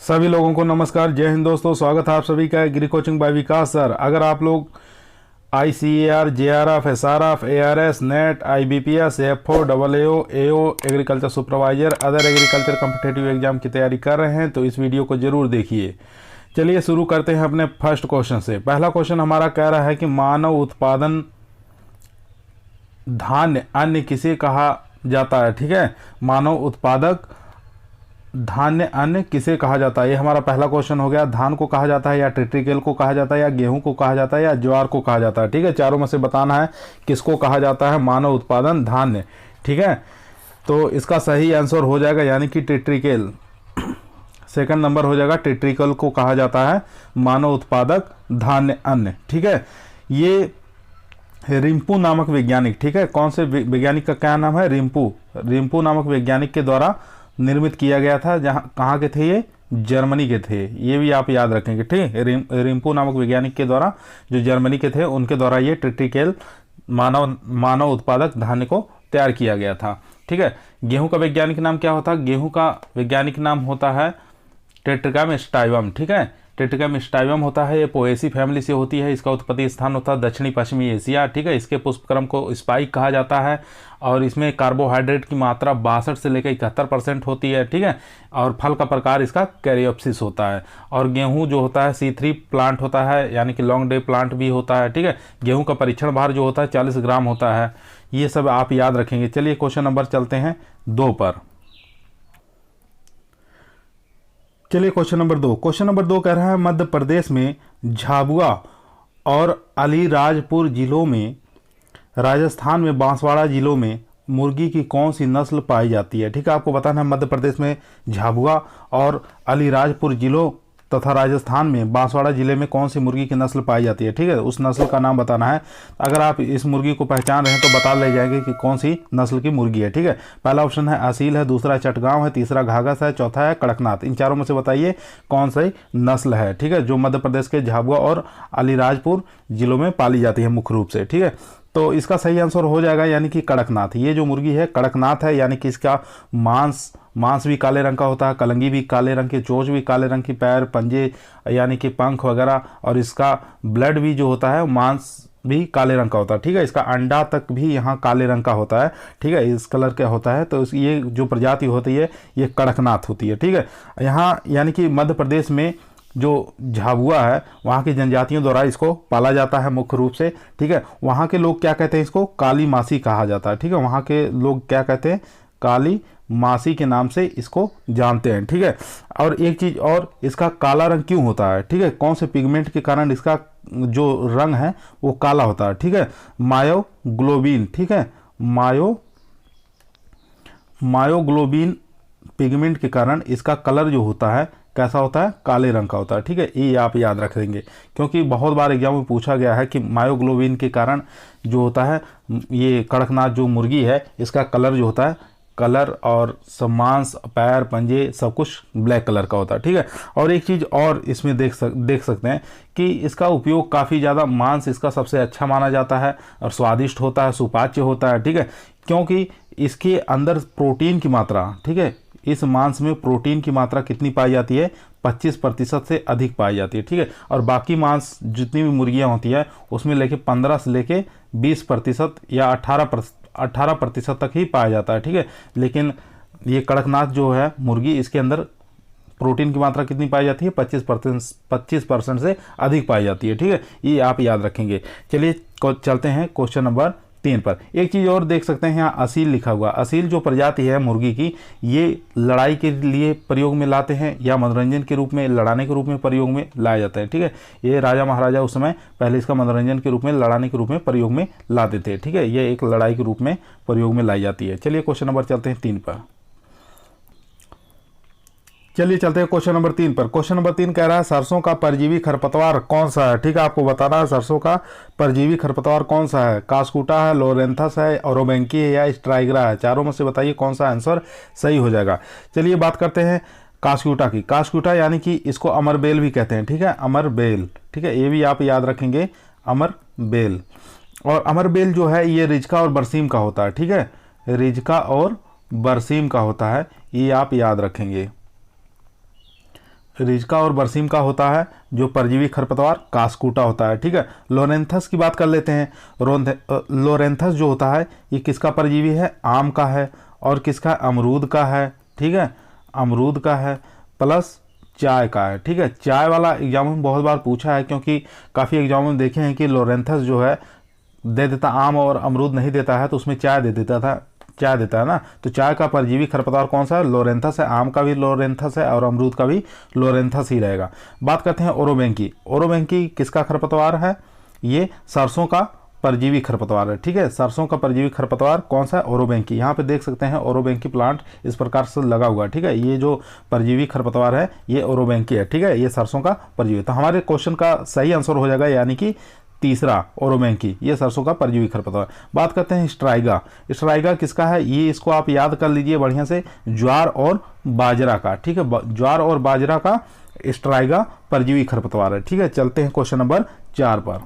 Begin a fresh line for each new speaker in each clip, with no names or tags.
सभी लोगों को नमस्कार, जय हिंद दोस्तों। स्वागत है आप सभी का एग्री कोचिंग बाय विकास सर। अगर आप लोग ICAR, JRF, SRF, ARS, net, IBPS, F4, AAO, AO, agriculture supervisor, other agriculture competitive exam की तैयारी कर रहे हैं तो इस वीडियो को जरूर देखिए। चलिए शुरू करते हैं अपने फर्स्ट क्वेश्चन से। पहला क्वेश्चन हमारा कह रहा है कि मानव उत्पादन धान्य अन्य किसे कहा जाता है। ठीक है, मानव उत्पादक धान्य अन्य किसे कहा जाता है, ये हमारा पहला क्वेश्चन हो गया। धान को कहा जाता है या ट्रिटिकेल को कहा जाता है या गेहूं को कहा जाता है या ज्वार को कहा जाता है। ठीक है, चारों में से बताना है किसको कहा जाता है मानव उत्पादन धान्य। ठीक है, तो इसका सही आंसर हो जाएगा यानी कि ट्रिटिकेल। सेकंड नंबर हो जाएगा, ट्रिटिकल को कहा जाता है मानव उत्पादक धान्य अन्य। ठीक है, ये रिम्पू नामक वैज्ञानिक, ठीक है, कौन से वैज्ञानिक का क्या नाम है, रिम्पू नामक वैज्ञानिक के द्वारा निर्मित किया गया था। जहां कहाँ के थे ये, जर्मनी के थे। ये भी आप याद रखेंगे। ठीक है, रिम्पू नामक वैज्ञानिक के द्वारा, जो जर्मनी के थे, उनके द्वारा ये ट्रिटिकेल मानव उत्पादक धान्य को तैयार किया गया था। ठीक है, गेहूं का वैज्ञानिक नाम क्या होता है, गेहूं का वैज्ञानिक नाम होता है टेट्रिकम स्टाइवम। ठीक है, टेट्रिकम स्टाइवम होता है, ये पोएसी फैमिली से होती है। इसका उत्पत्ति स्थान होता है दक्षिणी पश्चिमी एशिया। ठीक है, इसके पुष्पक्रम को स्पाइक कहा जाता है और इसमें कार्बोहाइड्रेट की मात्रा 62 से लेकर 71% होती है। ठीक है, और फल का प्रकार इसका कैरियोप्सिस होता है। और गेहूं जो होता है C3 प्लांट होता है, यानी कि लॉन्ग डे प्लांट भी होता है। ठीक है, गेहूं का परीक्षण भार जो होता है 40 ग्राम होता है। ये सब आप याद रखेंगे। चलिए क्वेश्चन नंबर चलते हैं 2 पर। चलिए क्वेश्चन नंबर 2। क्वेश्चन नंबर 2 कह रहा है मध्य प्रदेश में झाबुआ और अलीराजपुर जिलों में, राजस्थान में बांसवाड़ा जिलों में मुर्गी की कौन सी नस्ल पाई जाती है। ठीक है, आपको बताना है मध्य प्रदेश में झाबुआ और अलीराजपुर जिलों तथा राजस्थान में बांसवाड़ा जिले में कौन सी मुर्गी की नस्ल पाई जाती है। ठीक है, उस नस्ल का नाम बताना है। अगर आप इस मुर्गी को पहचान रहे हैं तो बता ले जाएंगे कि कौन सी नस्ल की मुर्गी है। ठीक है, पहला ऑप्शन है असील है, दूसरा चटगांव है, तीसरा घाघस है, चौथा है कड़कनाथ। इन चारों में से बताइए कौन सी नस्ल है। ठीक है, जो मध्य प्रदेश के झाबुआ और अलीराजपुर जिलों में पाली जाती है मुख्य रूप से। ठीक है, तो इसका सही आंसर हो जाएगा यानी कि कड़कनाथ। ये जो मुर्गी है कड़कनाथ है, यानी कि इसका मांस भी काले रंग का होता है, कलंगी भी काले रंग की, चोंच भी काले रंग की, पैर, पंजे यानी कि पंख वगैरह, और इसका ब्लड भी जो होता है, मांस भी काले रंग का होता है। ठीक है, इसका अंडा तक भी यहाँ काले रंग का होता है। ठीक है, इस कलर का होता है। तो ये जो प्रजाति होती है ये कड़कनाथ होती है। ठीक है, यहाँ यानी कि मध्य प्रदेश में जो झाबुआ है वहाँ की जनजातियों द्वारा इसको पाला जाता है मुख्य रूप से। ठीक है, वहाँ के लोग क्या कहते हैं, इसको काली मासी कहा जाता है। ठीक है, वहाँ के लोग क्या कहते हैं, काली मासी के नाम से इसको जानते हैं। ठीक है, और एक चीज़ और, इसका काला रंग क्यों होता है। ठीक है, कौन से पिगमेंट के कारण इसका जो रंग है वो काला होता है। ठीक है, मायोग्लोबिन। ठीक है, मायोग्लोबिन पिगमेंट के कारण इसका कलर जो होता है कैसा होता है, काले रंग का होता है। ठीक है, ये आप याद रख देंगे क्योंकि बहुत बार एग्जाम में पूछा गया है कि मायोग्लोबिन के कारण जो होता है ये कड़कनाथ जो मुर्गी है इसका कलर जो होता है, कलर और सब मांस, पैर, पंजे सब कुछ ब्लैक कलर का होता है। ठीक है, और एक चीज़ और इसमें देख सकते हैं कि इसका उपयोग काफ़ी ज़्यादा, मांस इसका सबसे अच्छा माना जाता है और स्वादिष्ट होता है, सुपाच्य होता है। ठीक है, क्योंकि इसके अंदर प्रोटीन की मात्रा, ठीक है, इस मांस में प्रोटीन की मात्रा कितनी पाई जाती है, 25% से अधिक पाई जाती है। ठीक है, और बाकी मांस जितनी भी मुर्गियां होती है उसमें लेके 15 से लेके 20% या 18% तक ही पाया जाता है। ठीक है, लेकिन ये कड़कनाथ जो है मुर्गी, इसके अंदर प्रोटीन की मात्रा कितनी पाई जाती है, 25% से अधिक पाई जाती है। ठीक है, ये आप याद रखेंगे। चलिए चलते हैं क्वेश्चन नंबर 3 पर। एक चीज़ और देख सकते हैं यहाँ असील लिखा हुआ। असील जो प्रजाति है मुर्गी की, ये लड़ाई के लिए प्रयोग में लाते हैं या मनोरंजन के रूप में, लड़ाने के रूप में प्रयोग में लाया जाता है। ठीक है, ये राजा महाराजा उस समय पहले इसका मनोरंजन के रूप में, लड़ाने के रूप में प्रयोग में लाते थे। ठीक है, ये एक लड़ाई के रूप में प्रयोग में लाई जाती है। चलिए क्वेश्चन नंबर चलते हैं 3 पर। चलिए चलते हैं क्वेश्चन नंबर 3 पर। क्वेश्चन नंबर 3 कह रहा है सरसों का परजीवी खरपतवार कौन सा है। ठीक है, आपको बताना है सरसों का परजीवी खरपतवार कौन सा है। कास्कुटा है, लोरेंथस है, ओरोबेंकी है या स्ट्राइग्रा है। चारों में से बताइए कौन सा आंसर सही हो जाएगा। चलिए बात करते हैं कास्कुटा की। कास्कुटा यानी कि इसको अमरबेल भी कहते हैं। ठीक है, अमरबेल। ठीक है, ये भी आप याद रखेंगे, अमरबेल। और अमरबेल जो है ये रिजका और बरसीम का होता है। ठीक है, रिजका और बरसीम का होता है, ये आप याद रखेंगे। रिजका और बरसीम का होता है जो परजीवी खरपतवार कास्कूटा होता है। ठीक है, लोरेंथस की बात कर लेते हैं। लोरेंथस जो होता है ये किसका परजीवी है? आम का है। और किसका? अमरूद का है। ठीक है, अमरूद का है प्लस चाय का है। ठीक है, चाय वाला एग्जाम में बहुत बार पूछा है, क्योंकि काफ़ी एग्जाम में देखे हैं कि लोरेंथस जो है दे देता, आम और अमरूद नहीं देता है, तो उसमें चाय दे देता था, चाय देता है ना। तो चाय का परजीवी खरपतवार कौन सा है? लोरेंथस है। आम का भी लोरेंथस है और अमरूद का भी लोरेंथस ही रहेगा। बात करते हैं ओरोबैंकी। ओरोबैंकी किसका खरपतवार है? ये सरसों का परजीवी खरपतवार है। ठीक है, सरसों का परजीवी खरपतवार कौन सा है? ओरोबैंकी। यहाँ पे देख सकते हैं ओरोबैंकी प्लांट इस प्रकार से लगा हुआ है। ठीक है, ये जो परजीवी खरपतवार है ये ओरोबैंकी है। ठीक है, ये सरसों का परजीवी। तो हमारे क्वेश्चन का सही आंसर हो जाएगा यानी कि तीसरा, ओरोबैंकी, ये सरसों का परजीवी खरपतवार। बात करते हैं स्ट्राइगा। स्ट्राइगा किसका है? ये इसको आप याद कर लीजिए बढ़िया से, ज्वार और बाजरा का। ठीक है, ज्वार और बाजरा का स्ट्राइगा परजीवी खरपतवार है। ठीक है, चलते हैं क्वेश्चन नंबर 4 पर।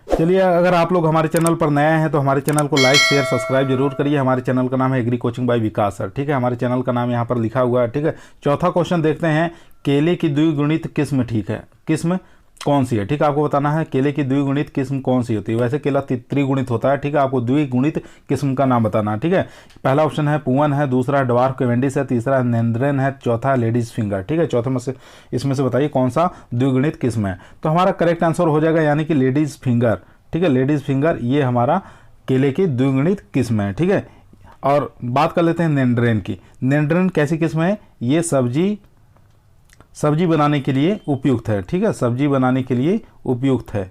चलिए, अगर आप लोग हमारे चैनल पर नए हैं तो हमारे चैनल को लाइक शेयर सब्सक्राइब जरूर करिए। हमारे चैनल का नाम है एग्री कोचिंग बाय विकास सर। ठीक है, हमारे चैनल का नाम यहाँ पर लिखा हुआ है। ठीक है, चौथा क्वेश्चन देखते हैं। केले की द्विगुणित किस्म ठीक है, किस्म कौन सी है? ठीक है, आपको बताना है केले की द्विगुणित किस्म कौन सी होती है। वैसे केला त्रिगुणित होता है। ठीक है, आपको द्विगुणित किस्म का नाम बताना है। ठीक है, पहला ऑप्शन है पुअन है, दूसरा ड्वार्फ कैवेंडिश है, तीसरा है नेंद्रेन है, चौथा लेडीज फिंगर। ठीक है, चौथे में से इसमें से बताइए कौन सा द्विगुणित किस्म है। तो हमारा करेक्ट आंसर हो जाएगा यानी कि लेडीज फिंगर। ठीक है, लेडीज फिंगर ये हमारा केले की द्विगुणित किस्म है। ठीक है, और बात कर लेते हैं नेंड्रेन की। नेंड्रेन कैसी किस्म है? ये सब्जी बनाने के लिए उपयुक्त है। ठीक है, सब्जी बनाने के लिए उपयुक्त है।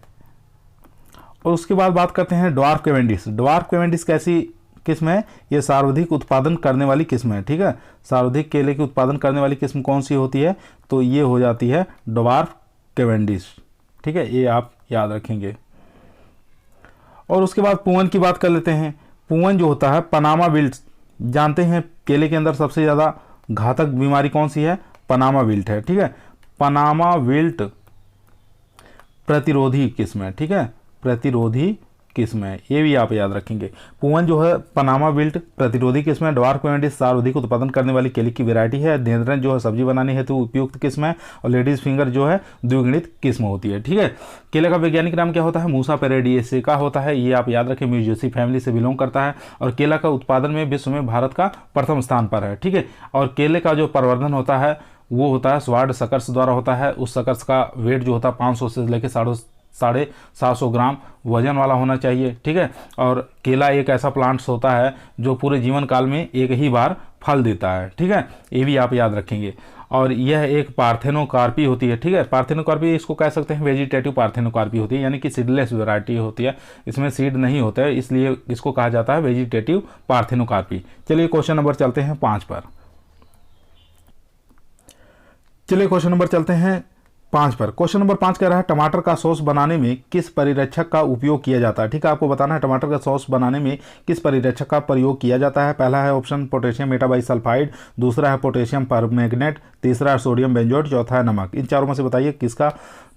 और उसके बाद बात करते हैं ड्वार्फ कैवेंडिश। ड्वार्फ कैवेंडिश कैसी किस्म है? ये सर्वाधिक उत्पादन करने वाली किस्म है। ठीक है, सर्वाधिक केले की उत्पादन करने वाली किस्म कौन सी होती है? तो ये हो जाती है ड्वार्फ कैवेंडिश। ठीक है, ये आप याद रखेंगे। और उसके बाद पुअन की बात कर लेते हैं। पुअन जो होता है, पनामा विल्ट, जानते हैं केले के अंदर सबसे ज़्यादा घातक बीमारी कौन सी है? पनामा विल्ट है। ठीक है, पनामा विल्ट प्रतिरोधी किस्म है। ठीक है, प्रतिरोधी किस्म है, ये भी आप याद रखेंगे। पुअन जो है पनामा विल्ट प्रतिरोधी किस्म है। ड्वार्फ कैवेंडिश सर्वाधिक उत्पादन करने वाली केले की वैरायटी है। नेंद्रेन जो है सब्जी बनाने हेतु उपयुक्त किस्म है। और लेडीज फिंगर जो है द्विगुणित किस्म होती है। ठीक है, केले का वैज्ञानिक नाम क्या होता है? मूसा पेरेडिएसी का होता है। ये आप याद रखें, म्यूजियसी फैमिली से बिलोंग करता है। और केला का उत्पादन में विश्व में भारत का प्रथम स्थान पर है। ठीक है, और केले का जो प्रवर्धन होता है वो होता है स्वाड सकर्स द्वारा होता है। उस सकर्स का वेट जो होता है 500 से लेकर 750 ग्राम वजन वाला होना चाहिए। ठीक है, और केला एक ऐसा प्लांट्स होता है जो पूरे जीवन काल में एक ही बार फल देता है। ठीक है, ये भी आप याद रखेंगे। और यह एक पार्थेनोकार्पी होती है। ठीक है, पार्थेनोकार्पी इसको कह सकते हैं वेजिटेटिव पार्थेनोकार्पी होती है, यानी कि सीडलेस वैरायटी होती है, इसमें सीड नहीं होता है, इसलिए इसको कहा जाता है वेजिटेटिव पार्थेनोकार्पी। चलिए क्वेश्चन नंबर चलते हैं 5 पर। चलिए क्वेश्चन नंबर चलते हैं 5 पर। क्वेश्चन नंबर 5 कह रहा है टमाटर का सॉस बनाने में किस परिरक्षक का उपयोग किया जाता है? ठीक है, आपको बताना है टमाटर का सॉस बनाने में किस परिरक्षक का प्रयोग किया जाता है। पहला है ऑप्शन पोटेशियम मेटाबाइसल्फाइड, दूसरा है पोटेशियम परमैंगनेट, तीसरा है सोडियम बेंजोएट, चौथा है नमक। इन चारों में से बताइए किसका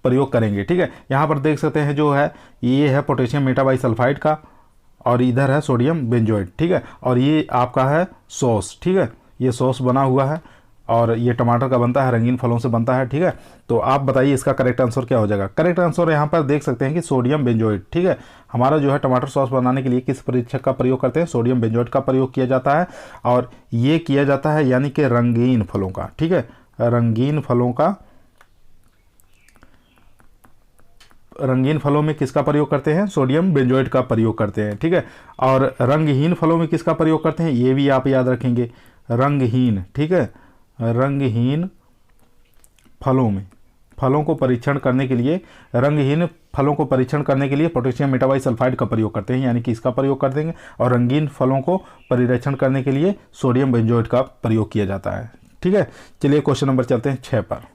प्रयोग करेंगे। ठीक है, यहाँ पर देख सकते हैं जो है ये है पोटेशियम मेटाबाइसल्फाइड का और इधर है सोडियम बेंजोएट। ठीक है, और ये आपका है सॉस। ठीक है, ये सॉस बना हुआ है और ये टमाटर का बनता है, रंगीन फलों से बनता है। ठीक है, तो आप बताइए इसका करेक्ट आंसर क्या हो जाएगा। करेक्ट आंसर यहाँ पर देख सकते हैं कि सोडियम बेंजोएट। ठीक है, हमारा जो है टमाटर सॉस बनाने के लिए किस परिरक्षक का प्रयोग करते हैं? सोडियम बेंजोएट का प्रयोग किया जाता है। और ये किया जाता है यानी कि रंगीन फलों का। ठीक है, रंगीन फलों में किसका प्रयोग करते हैं? सोडियम बेंजोएट का प्रयोग करते हैं। ठीक है, और रंगहीन फलों में किसका प्रयोग करते हैं? ये भी आप याद रखेंगे, रंगहीन। ठीक है, रंगहीन फलों को परीक्षण करने के लिए पोटेशियम मेटाबाइसल्फाइड का प्रयोग करते हैं, यानी कि इसका प्रयोग कर देंगे। और रंगीन फलों को परिरक्षण करने के लिए सोडियम बेंजोएट का प्रयोग किया जाता है। ठीक है, चलिए क्वेश्चन नंबर चलते हैं 6 पर।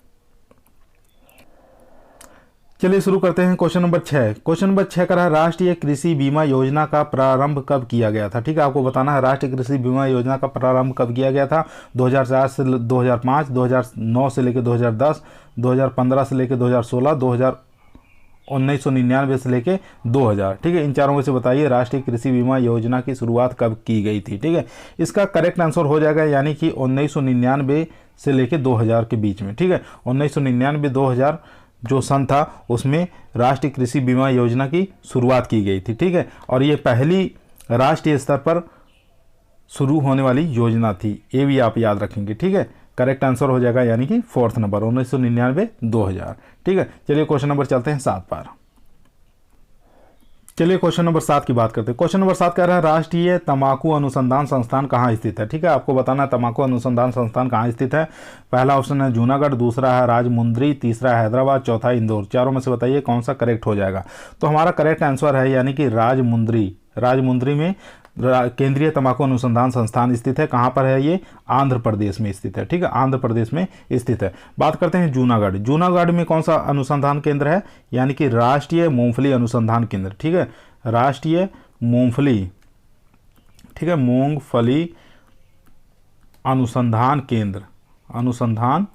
चलिए शुरू करते हैं क्वेश्चन नंबर 6। क्वेश्चन नंबर 6 का है राष्ट्रीय कृषि बीमा योजना का प्रारंभ कब किया गया था? ठीक है, आपको बताना है राष्ट्रीय कृषि बीमा योजना का प्रारंभ कब किया गया था। 2004 से 2005, 2009 से लेकर 2010, 2015 से लेकर 2016, 1999 से लेकर 2000। ठीक है, इन चारों में से बताइए राष्ट्रीय कृषि बीमा योजना की शुरुआत कब की गई थी। ठीक है, इसका करेक्ट आंसर हो जाएगा यानी कि 1999 से लेके 2000 के बीच में, ठीक है। 1999-2000 जो सन था उसमें राष्ट्रीय कृषि बीमा योजना की शुरुआत की गई थी, ठीक है। और ये पहली राष्ट्रीय स्तर पर शुरू होने वाली योजना थी, ये भी आप याद रखेंगे, ठीक है। करेक्ट आंसर हो जाएगा यानी कि 4th नंबर 1999-2000, ठीक है। चलिए क्वेश्चन नंबर चलते हैं 7 पर। चलिए क्वेश्चन नंबर 7 की बात करते हैं। क्वेश्चन नंबर 7 कह रहा है राष्ट्रीय तंबाकू अनुसंधान संस्थान कहाँ स्थित है, ठीक है। आपको बताना है तंबाकू अनुसंधान संस्थान कहाँ स्थित है। पहला ऑप्शन है जूनागढ़, दूसरा है राजमुंद्री, तीसरा है हैदराबाद, चौथा इंदौर। चारों में से बताइए कौन सा करेक्ट हो जाएगा। तो हमारा करेक्ट आंसर है यानी कि राजमुंद्री। राजमुंद्री में केंद्रीय तंबाकू अनुसंधान संस्थान स्थित है। कहाँ पर है ये? आंध्र प्रदेश में स्थित है, ठीक है। आंध्र प्रदेश में स्थित है। बात करते हैं जूनागढ़। जूनागढ़ में कौन सा अनुसंधान केंद्र है? यानी कि राष्ट्रीय मूंगफली अनुसंधान केंद्र, ठीक है। राष्ट्रीय मूंगफली, ठीक है, मूंगफली अनुसंधान केंद्र, अनुसंधान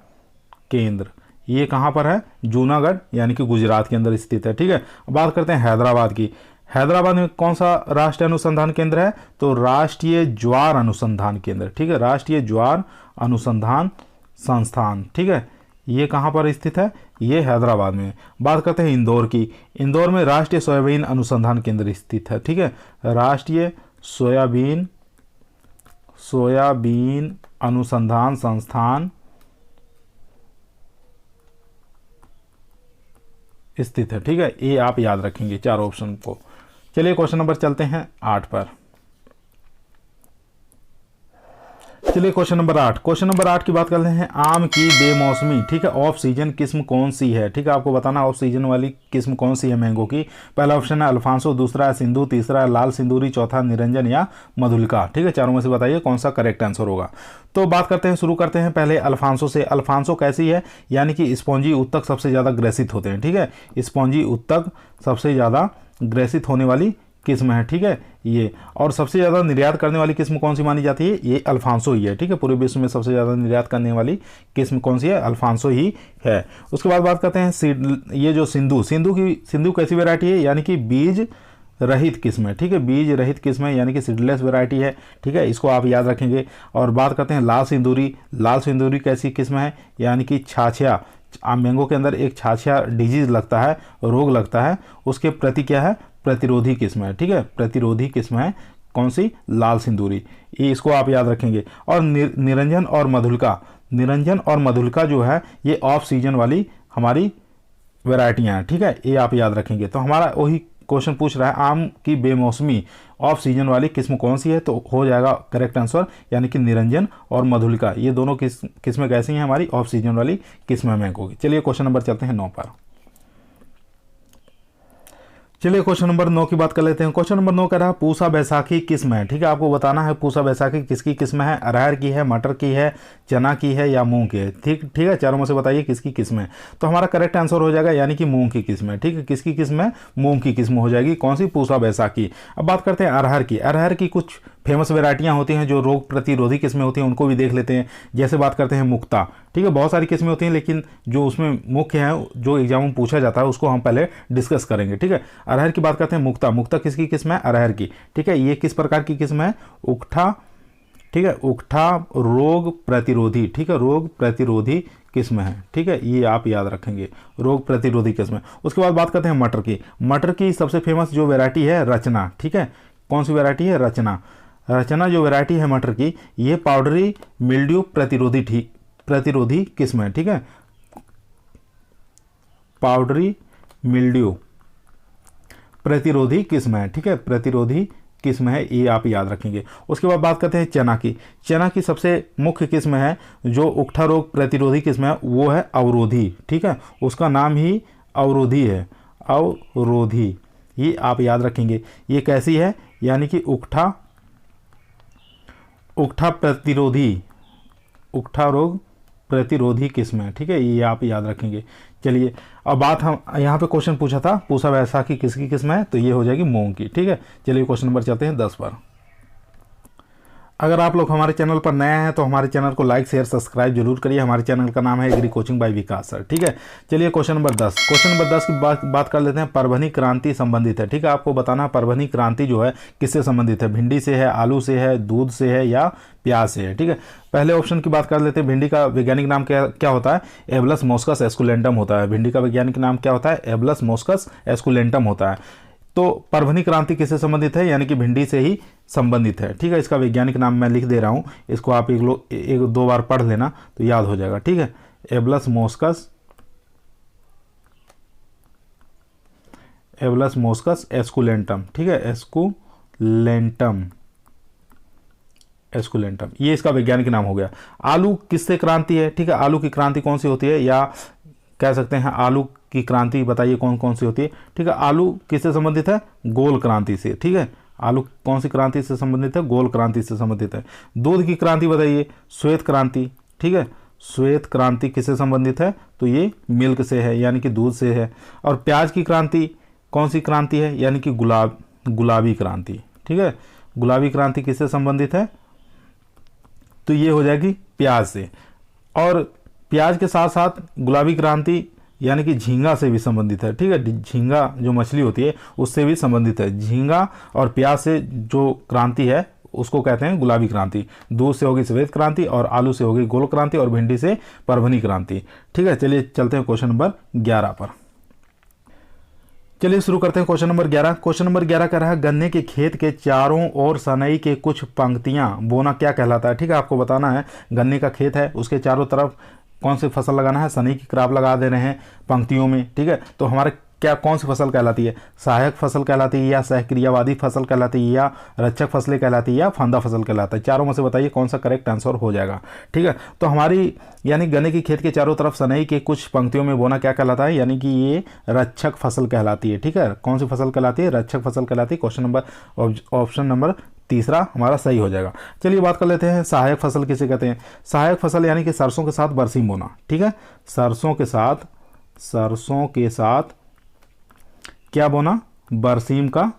केंद्र ये कहाँ पर है? जूनागढ़ यानी कि गुजरात के अंदर स्थित है, ठीक है। बात करते हैं हैदराबाद की। हैदराबाद में कौन सा राष्ट्रीय अनुसंधान केंद्र है? तो राष्ट्रीय ज्वार अनुसंधान केंद्र, ठीक है। राष्ट्रीय ज्वार अनुसंधान संस्थान, ठीक है, ये कहाँ पर स्थित है? ये हैदराबाद में। बात करते हैं इंदौर की। इंदौर में राष्ट्रीय सोयाबीन अनुसंधान केंद्र स्थित है, ठीक है। राष्ट्रीय सोयाबीन अनुसंधान संस्थान स्थित है, ठीक है। ये आप याद रखेंगे चार ऑप्शन को। चलिए क्वेश्चन नंबर चलते हैं 8 पर। चलिए क्वेश्चन नंबर 8। क्वेश्चन नंबर 8 की बात करते हैं आम की बेमौसमी, ठीक है, ऑफ सीजन किस्म कौन सी है, ठीक है। आपको बताना ऑफ सीजन वाली किस्म कौन सी है मैंगो की। पहला ऑप्शन है अल्फांसो, दूसरा है सिंधु, तीसरा है लाल सिंदूरी, चौथा निरंजन या मधुलिका, ठीक है। चारों में से बताइए कौन सा करेक्ट आंसर होगा। तो बात करते हैं, शुरू करते हैं पहले अल्फांसो से। अल्फांसो कैसी है? यानी कि स्पॉन्जी उत्तक सबसे ज़्यादा ग्रसित होते हैं, ठीक है। स्पॉन्जी उत्तक सबसे ज़्यादा ग्रसित होने वाली किस्म है, ठीक है ये। और सबसे ज़्यादा निर्यात करने वाली किस्म कौन सी मानी जाती है? ये अल्फांसो ही है, ठीक है। पूरे विश्व में सबसे ज़्यादा निर्यात करने वाली किस्म कौन सी है? अल्फांसो ही है। उसके बाद बात करते हैं ये जो सिंधु कैसी वैरायटी है? यानी कि बीज रहित किस्म है, ठीक है। बीज रहित किस्म है यानी कि सीडलेस वैरायटी है, ठीक है। इसको आप याद रखेंगे। और बात करते हैं लाल सिंदूरी। लाल सिंदूरी कैसी किस्म है? यानी कि छाछिया, मैंगो के अंदर एक छाछिया डिजीज लगता है, रोग लगता है, उसके प्रति क्या है? प्रतिरोधी किस्म है, ठीक है। प्रतिरोधी किस्म है कौन सी? लाल सिंदूरी। ये इसको आप याद रखेंगे। और निरंजन और मधुलिका, निरंजन और मधुलिका जो है ये ऑफ सीजन वाली हमारी वैरायटियाँ हैं, ठीक है। ये आप याद रखेंगे। तो हमारा वही क्वेश्चन पूछ रहा है आम की बेमौसमी ऑफ सीजन वाली किस्म कौन सी है, तो हो जाएगा करेक्ट आंसर यानी कि निरंजन और मधुलिका। ये दोनों किस्में कैसी हैं? हमारी ऑफ सीजन वाली किस्में मैंगो की। चलिए क्वेश्चन नंबर चलते हैं 9 पर। चलिए क्वेश्चन नंबर 9 की बात कर लेते हैं। क्वेश्चन नंबर 9 कह रहा है पूसा बैसाखी किस्म है, ठीक है। आपको बताना है पूसा बैसाखी किसकी किस्म है? अरहर की है, मटर की है, चना की है या मूंग की है, ठीक है। चारों में से बताइए किसकी किस्म है। तो हमारा करेक्ट आंसर हो जाएगा यानी कि मूंग की किस्म है, ठीक है। किसकी किस्म है? मूंग की किस्म हो जाएगी। कौन सी? पूसा बैसाखी। अब बात करते हैं अरहर की। अरहर की कुछ फेमस वैरायटियां होती हैं जो रोग प्रतिरोधी किस्में होती हैं, उनको भी देख लेते हैं। जैसे बात करते हैं मुक्ता, ठीक है। बहुत सारी किस्में होती हैं लेकिन जो उसमें मुख्य है, जो एग्जाम में पूछा जाता है, उसको हम पहले डिस्कस करेंगे, ठीक है। अरहर की बात करते हैं मुक्ता। मुक्ता किसकी किस्म है? अरहर की, ठीक है। ये किस प्रकार की किस्म है? उकठा, ठीक है, उकठा रोग प्रतिरोधी, ठीक है, रोग प्रतिरोधी किस्म है, ठीक है। ये आप याद रखेंगे, रोग प्रतिरोधी किस्म है। उसके बाद बात करते हैं मटर की। मटर की सबसे फेमस जो वैरायटी है रचना, ठीक है। कौन सी वैरायटी है? रचना। रचना जो वैरायटी है मटर की, ये पाउडरी मिल्ड्यू प्रतिरोधी किस्म है, ठीक है। पाउडरी मिल्ड्यू प्रतिरोधी किस्म है, ठीक है, प्रतिरोधी किस्म है, ये आप याद रखेंगे। उसके बाद बात करते हैं चना की। चना की सबसे मुख्य किस्म है जो उकठा रोग प्रतिरोधी किस्म है, वो है अवरोधी, ठीक है। उसका नाम ही अवरोधी है, अवरोधी, ये आप याद रखेंगे। ये कैसी है? यानी कि उकठा प्रतिरोधी, उकठा रोग प्रतिरोधी किस्म है, ठीक है। ये आप याद रखेंगे। चलिए अब बात, हम यहाँ पे क्वेश्चन पूछा था पूसा बैसाखी किसकी किस्म है, तो ये हो जाएगी मूंग की, ठीक है। चलिए क्वेश्चन नंबर चलते हैं 10 पर। अगर आप लोग हमारे चैनल पर नए हैं तो हमारे चैनल को लाइक शेयर सब्सक्राइब जरूर करिए। हमारे चैनल का नाम है एग्री कोचिंग बाय विकास सर। ठीक है, चलिए क्वेश्चन नंबर 10। क्वेश्चन नंबर 10 की बात कर लेते हैं। परभनी क्रांति संबंधित है। ठीक है, आपको बताना है परभनी क्रांति जो है किससे संबंधित है। भिंडी से है, आलू से है, दूध से है या प्याज से है। ठीक है, पहले ऑप्शन की बात कर लेते हैं। भिंडी का वैज्ञानिक नाम क्या होता है? एबलस मोस्कस एस्कुलेंटम होता है। भिंडी का वैज्ञानिक नाम क्या होता है? एबलस मोस्कस एस्कुलेंटम होता है। तो परभनी क्रांति किससे संबंधित है? यानी कि भिंडी से ही संबंधित है। ठीक है, इसका वैज्ञानिक नाम मैं लिख दे रहा हूं, इसको आप एक दो बार पढ़ लेना तो याद हो जाएगा। ठीक है, एबलस मोस्कस एस्कुलेंटम। ठीक है, एस्कुलेंटम ये इसका वैज्ञानिक नाम हो गया। आलू किससे क्रांति है? ठीक है, आलू की क्रांति कौन सी होती है, या कह सकते हैं आलू की क्रांति बताइए कौन कौन सी होती है। ठीक है, आलू किससे संबंधित है? गोल क्रांति से। ठीक है, आलू कौन सी क्रांति से संबंधित है? गोल क्रांति से संबंधित है। दूध की क्रांति बताइए? श्वेत क्रांति। ठीक है, श्वेत क्रांति किससे संबंधित है? तो ये मिल्क से है, यानी कि दूध से है। और प्याज की क्रांति कौन सी क्रांति है? यानी कि गुलाबी क्रांति। ठीक है, गुलाबी क्रांति किससे संबंधित है? तो ये हो जाएगी प्याज से। और प्याज के साथ साथ गुलाबी क्रांति यानी कि झींगा से भी संबंधित है। ठीक है, झींगा जो मछली होती है उससे भी संबंधित है। झींगा और प्याज से जो क्रांति है उसको कहते हैं गुलाबी क्रांति। दूध से होगी श्वेत क्रांति, और आलू से होगी गोल क्रांति, और भिंडी से परभनी क्रांति। ठीक है, चलिए चलते हैं क्वेश्चन नंबर 11 पर। चलिए शुरू करते हैं क्वेश्चन नंबर 11। क्वेश्चन नंबर 11 कह रहा है गन्ने के खेत के चारों ओर सनई के कुछ पंक्तियां बोना क्या कहलाता है? ठीक है, आपको बताना है गन्ने का खेत है, उसके चारों तरफ कौन सी फसल लगाना है? सनई की क्राप लगा दे रहे हैं पंक्तियों में। ठीक है, तो हमारे क्या कौन सी फसल कहलाती है? सहायक फसल कहलाती है, या सहक्रियावादी फसल कहलाती है, या रक्षक फसलें कहलाती है, या फंदा फसल कहलाता है? चारों में से बताइए कौन सा करेक्ट आंसर हो जाएगा। ठीक है, तो हमारी यानी गन्ने की खेत के चारों तरफ सनई के कुछ पंक्तियों में बोना क्या कहलाता है? यानी कि ये रक्षक फसल कहलाती है। ठीक है, कौन सी फसल कहलाती है? रक्षक फसल कहलाती है। क्वेश्चन नंबर ऑप्शन नंबर तीसरा हमारा सही हो जाएगा। चलिए बात कर लेते हैं सहायक फसल किसे कहते हैं। सहायक फसल यानी कि सरसों के साथ बरसीम बोना। ठीक है, सरसों के साथ क्या बोना? बरसीम का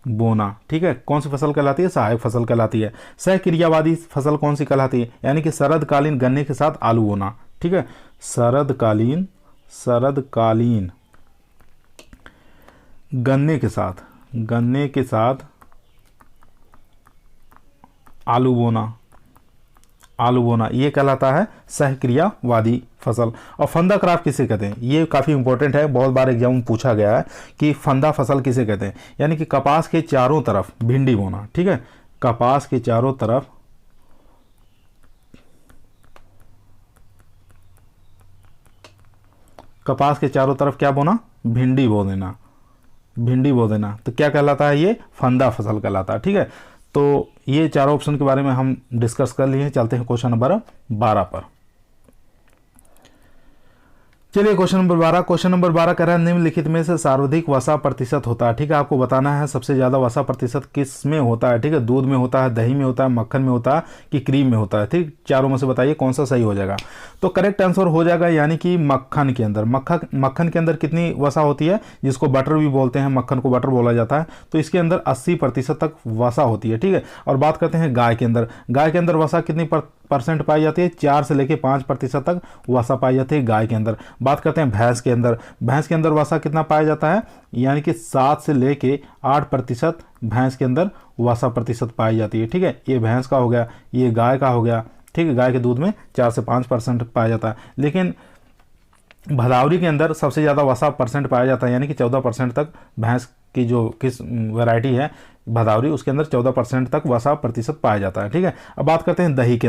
बोना। ठीक है, कौन सी फसल कहलाती है? सहायक फसल कहलाती है। सहक्रियावादी फसल कौन सी कहलाती है? यानी कि शरदकालीन गन्ने के साथ आलू बोना। ठीक है, शरदकालीन गन्ने के साथ आलू बोना ये कहलाता है सहक्रियावादी फसल। और फंदा क्रॉप किसे कहते हैं? ये काफ़ी इंपॉर्टेंट है, बहुत बार एग्जाम में पूछा गया है कि फंदा फसल किसे कहते हैं। यानी कि कपास के चारों तरफ भिंडी बोना। ठीक है, कपास के चारों तरफ क्या बोना? भिंडी बो देना। तो क्या कहलाता है? ये फंदा फसल कहलाता है। ठीक है, तो ये चारों ऑप्शन के बारे में हम डिस्कस कर लिए। चलते हैं क्वेश्चन नंबर 12 पर। चलिए क्वेश्चन नंबर 12 कह रहा है निम्नलिखित में से सर्वाधिक वसा प्रतिशत होता है। ठीक है, आपको बताना है सबसे ज्यादा वसा प्रतिशत किस में होता है। ठीक है, दूध में होता है, दही में होता है, मक्खन में होता है, कि क्रीम में होता है। ठीक, चारों में से बताइए कौन सा सही हो जाएगा। तो करेक्ट आंसर हो जाएगा यानी कि मक्खन के अंदर। मक्खन के अंदर कितनी वसा होती है? जिसको बटर भी बोलते हैं, मक्खन को बटर बोला जाता है। तो इसके अंदर 80% तक वसा होती है। ठीक है, और बात करते हैं गाय के अंदर वसा कितनी परसेंट पाई जाती है? 4 से लेकर 5% तक वसा पाई जाती है गाय के अंदर। बात करते हैं भैंस के अंदर वसा कितना पाया जाता है? यानी कि 7 से लेके 8% भैंस के अंदर वसा प्रतिशत पाई जाती है। ठीक है, ये भैंस का हो गया, ये गाय का हो गया। ठीक है, गाय के दूध में 4 से 5% पाया जाता है। लेकिन भदावरी के अंदर सबसे ज़्यादा वसा परसेंट पाया जाता है, यानी कि 14% तक भैंस की जो किस वैरायटी है भदावरी, उसके अंदर 14% तक वसा प्रतिशत पाया जाता है। ठीक है, अब बात करते हैं दही के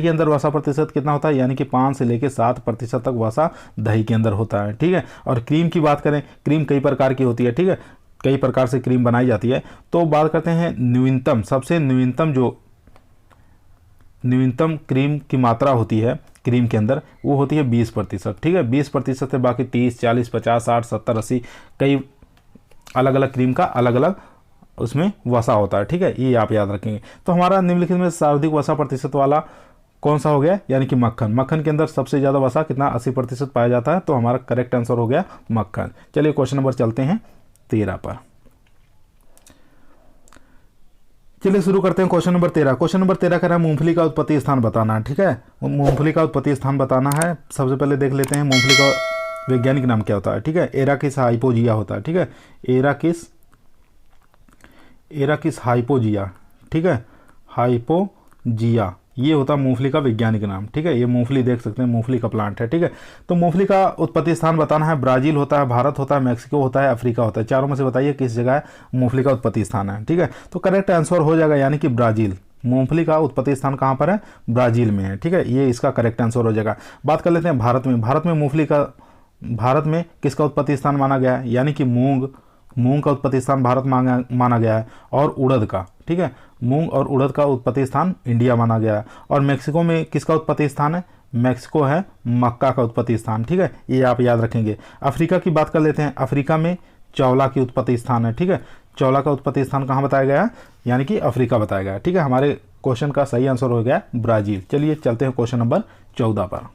अंदर वसा प्रतिशत कितना होता है? यानी कि 5 से लेकर 7% तक वसा दही के अंदर होता है। ठीक है, और क्रीम की बात करें, क्रीम कई प्रकार की होती है। ठीक है, कई प्रकार से क्रीम बनाई जाती है। तो बात करते हैं न्यूनतम क्रीम की मात्रा होती है क्रीम के अंदर, वो होती है 20%। ठीक है, 20% से बाकी 30, 40, 50, 60, 70, 80 कई अलग अलग क्रीम का अलग अलग उसमें वसा होता है। ठीक है, ये आप याद रखेंगे। तो हमारा निम्नलिखित में सर्वाधिक वसा प्रतिशत वाला कौन सा हो गया? यानी कि मक्खन के अंदर सबसे ज़्यादा वसा कितना? 80% पाया जाता है। तो हमारा करेक्ट आंसर हो गया मक्खन। चलिए क्वेश्चन नंबर चलते हैं 13 पर। चलिए शुरू करते हैं क्वेश्चन नंबर 13। क्वेश्चन नंबर 13 कह रहा है मूंगफली का उत्पत्ति स्थान बताना है। ठीक है, मूंगफली का उत्पत्ति स्थान बताना है। सबसे पहले देख लेते हैं मूंगफली का वैज्ञानिक नाम क्या होता है। ठीक है, एराकिस हाइपोजिया होता है। ठीक है, एराकिस हाइपोजिया। ठीक है, हाइपोजिया ये होता है मूंगफली का वैज्ञानिक नाम। ठीक है, ये मूंगफली देख सकते हैं, मूंगफली का प्लांट है। ठीक है, तो मूंगफली का उत्पत्ति स्थान बताना है। ब्राजील होता है, भारत होता है, मैक्सिको होता है, अफ्रीका होता है। चारों में से बताइए किस जगह मूंगफली का उत्पत्ति स्थान है। ठीक है, तो करेक्ट आंसर हो जाएगा यानी कि ब्राजील। मूंगफली का उत्पत्ति स्थान कहाँ पर है? ब्राजील में है। ठीक है, ये इसका करेक्ट आंसर हो जाएगा। बात कर लेते हैं भारत में। भारत में किसका उत्पत्ति स्थान माना गया है? यानी कि मूंग का उत्पत्ति स्थान भारत माना गया है, और उड़द का। ठीक है, मूंग और उड़द का उत्पत्ति स्थान इंडिया माना गया है। और मैक्सिको में किसका उत्पत्ति स्थान है? मैक्सिको है मक्का का उत्पत्ति स्थान। ठीक है, ये आप याद रखेंगे। अफ्रीका की बात कर लेते हैं। अफ्रीका में चौला की उत्पत्ति स्थान है। ठीक है, चौला का उत्पत्ति स्थान कहाँ बताया गया है? यानी कि अफ्रीका बताया गया है। ठीक है, हमारे क्वेश्चन का सही आंसर हो गया ब्राजील। चलिए चलते हैं क्वेश्चन नंबर 14 पर।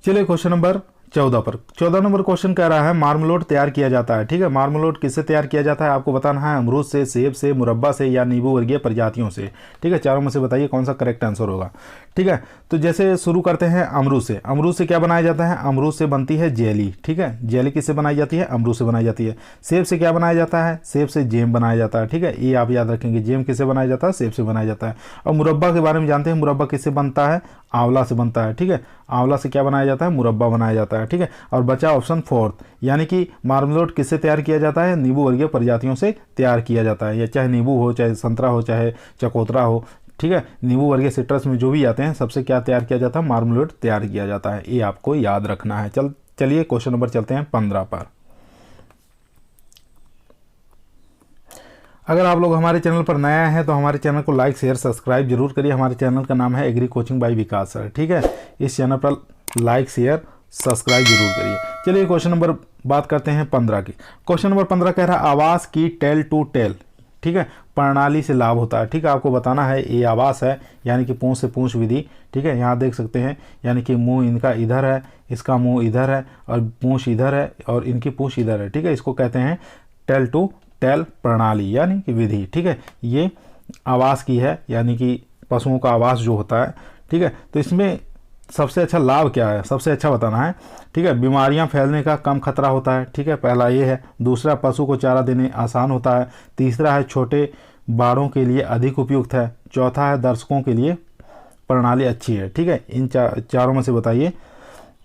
चलिए क्वेश्चन नंबर 14 पर। 14 नंबर क्वेश्चन कह रहा है मार्मलोड तैयार किया जाता है। ठीक है, मार्मलोड किससे तैयार किया जाता है आपको बताना है। अमरूद से, सेब से, मुरब्बा से या नींबू वर्गीय प्रजातियों से। ठीक है, चारों में से बताइए कौन सा करेक्ट आंसर होगा। ठीक है, तो जैसे शुरू करते हैं अमरूद से। अमरूद से क्या बनाया जाता है? अमरूद से बनती है जेली। ठीक है, जेली किससे बनाई जाती है? अमरूद से बनाई जाती है। सेब से क्या बनाया जाता है? सेब से जेम बनाया जाता है। ठीक है, ये आप याद रखेंगे, जेम किससे बनाया जाता है? सेब से बनाया जाता है। और मुरब्बा के बारे में जानते हैं, मुरब्बा किससे बनता है? आंवला से बनता है। ठीक है, आंवला से क्या बनाया जाता है? मुरब्बा बनाया जाता है। ठीक है, और बचा ऑप्शन 4, यानी कि मार्मलोड किससे तैयार किया जाता है? नींबू वर्गीय प्रजातियों से तैयार किया जाता है। या चाहे नींबू हो, चाहे संतरा हो, चाहे चकोतरा हो। ठीक है, नींबू वर्गीय सिट्रस में जो भी आते हैं सबसे क्या तैयार किया जाता है? मार्मलोड तैयार किया जाता है। ये आपको याद रखना है। चलिए क्वेश्चन नंबर चलते हैं 15 पर। अगर आप लोग हमारे चैनल पर नया हैं तो हमारे चैनल को लाइक, शेयर, सब्सक्राइब जरूर करिए। हमारे चैनल का नाम है एग्री कोचिंग बाय विकास सर। ठीक है, इस चैनल पर लाइक, शेयर, सब्सक्राइब जरूर करिए। चलिए क्वेश्चन नंबर बात करते हैं 15 की। क्वेश्चन नंबर 15 कह रहा है आवास की टेल टू टेल, ठीक है, प्रणाली से लाभ होता है। ठीक है, आपको बताना है ये आवास है यानी कि पूंछ से पूंछ विधि। ठीक है, यहाँ देख सकते हैं, यानी कि मुंह इनका इधर है, इसका मुंह इधर है, और पूंछ इधर है, और इनकी पूंछ इधर है। ठीक है, इसको कहते हैं टेल टू टेल प्रणाली यानी कि विधि। ठीक है, ये आवास की है, यानी कि पशुओं का आवास जो होता है। ठीक है, तो इसमें सबसे अच्छा लाभ क्या है? सबसे अच्छा बताना है। ठीक है, बीमारियां फैलने का कम खतरा होता है। ठीक है, पहला ये है। दूसरा, पशु को चारा देने आसान होता है। तीसरा है, छोटे बाड़ों के लिए अधिक उपयुक्त है। चौथा है, दर्शकों के लिए प्रणाली अच्छी है। ठीक है, इन चारों में से बताइए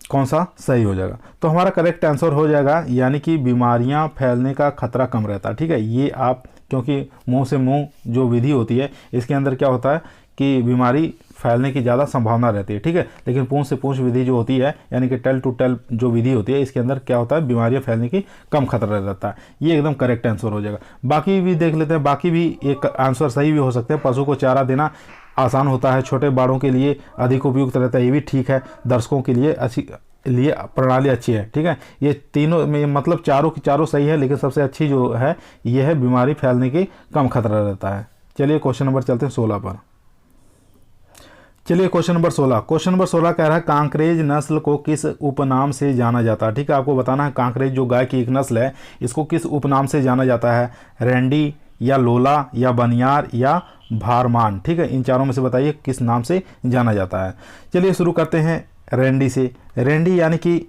कौन सा सही हो जाएगा। तो हमारा करेक्ट आंसर हो जाएगा यानी कि बीमारियां फैलने का खतरा कम रहता है। ठीक है, ये आप, क्योंकि मुंह से मुंह जो विधि होती है इसके अंदर क्या होता है कि बीमारी फैलने की ज़्यादा संभावना रहती है। ठीक है, लेकिन पूंछ से पूंछ विधि जो होती है यानी कि टेल टू टेल जो विधि होती है इसके अंदर क्या होता है? बीमारियां फैलने की कम खतरा रहता है। ये एकदम करेक्ट आंसर हो जाएगा। बाकी भी देख लेते हैं, बाकी भी एक आंसर सही भी हो सकते हैं। पशु को चारा देना आसान होता है, छोटे बाड़ों के लिए अधिक उपयुक्त रहता है, ये भी ठीक है। दर्शकों के लिए लिए प्रणाली अच्छी है। ठीक है, ये तीनों में मतलब चारों की चारों सही है, लेकिन सबसे अच्छी जो है ये है बीमारी फैलने की कम खतरा रहता है। चलिए क्वेश्चन नंबर चलते हैं 16 पर। चलिए क्वेश्चन नंबर 16। क्वेश्चन नंबर 16 कह रहा है कांकरेज नस्ल को किस उपनाम से जाना जाता है? ठीक है, आपको बताना है कांकरेज जो गाय की एक नस्ल है इसको किस उपनाम से जाना जाता है? रैंडी या लोला या बनियार या भारमान। ठीक है, इन चारों में से बताइए किस नाम से जाना जाता है। चलिए शुरू करते हैं रैंडी से। रैंडी यानी कि